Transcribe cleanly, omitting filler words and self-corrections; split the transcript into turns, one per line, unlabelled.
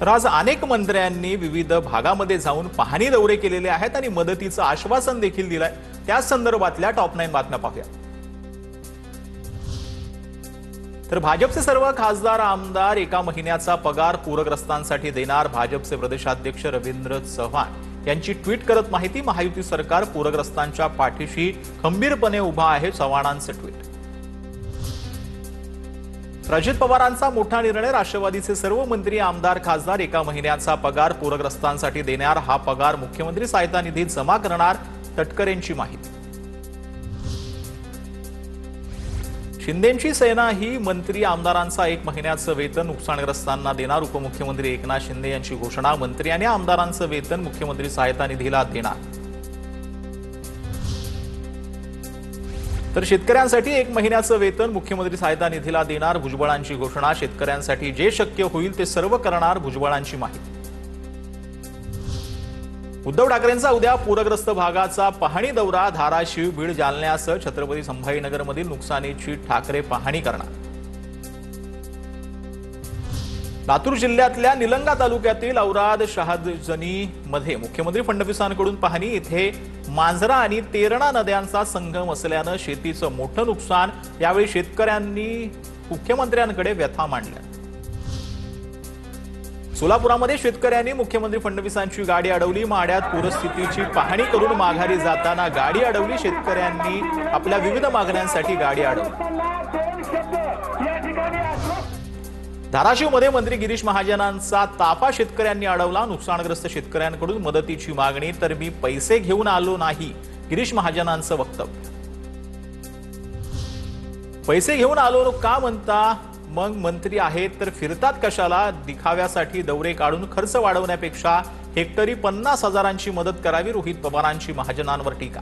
तर आज अनेक मंत्र्यांनी विविध भागामध्ये जाऊन पाहणी दौरे केलेले आहेत आणि मदतीचं आश्वासन देखील दिलंय। त्या संदर्भातल्या टॉप 9 बातम्या पाहूया। तर भाजपचे सर्व खासदार आमदार एका महिन्याचा पगार पूरग्रस्तांसाठी देणार। भाजपचे प्रदेशाध्यक्ष रवींद्र चव्हाण यांची ट्विट करत माहिती। महायुती सरकार पूरग्रस्तांच्या पाठीशी खंबीरपणे उभा आहे, चव्हाणांचं ट्विट। अजित पवारांचा मोठा निर्णय। राष्ट्रवादीचे सर्व मंत्री आमदार खासदार एका महिन्याचा पगार पूरग्रस्तांसाठी देणार। हा पगार मुख्यमंत्री सहायता निधीत जमा करणार, तटकरेंची माहिती। शिंदेंची सेना ही मंत्री आमदारांचा एक महिन्याचं वेतन नुकसानग्रस्तांना देणार। उपमुख्यमंत्री एकनाथ शिंदे यांची घोषणा। मंत्री आणि आमदारांचं वेतन मुख्यमंत्री सहायता निधीला देणार। तर शेतकऱ्यांसाठी एक महिन्याचं वेतन मुख्यमंत्री सहायता निधीला देणार। भुजबळांची घोषणा। शेतकऱ्यांसाठी जे शक्य होईल ते सर्व करणार, भुजबळांची माहिती। उद्धव ठाकरेंचा उद्या पूरग्रस्त भागाचा पाहणी दौरा। धाराशिव, बीड, जालन्यासह छत्रपती संभाजीनगरमधील नुकसानीची ठाकरे पाहणी करणार। लातूर जिल्ह्यातल्या निलंगा तालुक्यातील औराद शहाजनी मध्ये मुख्यमंत्री फडणवीसांकडून पाहणी। इथे मांजरा आणि तेरणा नद्यांचा संगम असल्यानं शेतीचं मोठं नुकसान। यावेळी शेतकऱ्यांनी मुख्यमंत्र्यांकडे व्यथा मांडल्या। सोलापुरामध्ये शेतकऱ्यांनी मुख्यमंत्री फडणवीसांची गाडी अडवली। माड्यात पूरस्थितीची पाहणी करून माघारी जाताना गाडी अडवली। शेतकऱ्यांनी आपल्या विविध मागण्यांसाठी गाडी अडवली। धाराशिवमध्ये मंत्री गिरीश महाजनांचा ताफा शेतकऱ्यांनी अडवला। नुकसानग्रस्त शेतकऱ्यांकडून मदतीची मागणी। तर मी पैसे घेऊन आलो नाही, गिरीश महाजनांचं वक्तव्य। पैसे घेऊन आलो का म्हणता? मग मंत्री आहेत तर फिरतात कशाला? दिखाव्यासाठी दौरे काढून खर्च वाढवण्यापेक्षा हेक्टरी 50,000ची मदत करावी। रोहित पवारांची महाजनांवर टीका।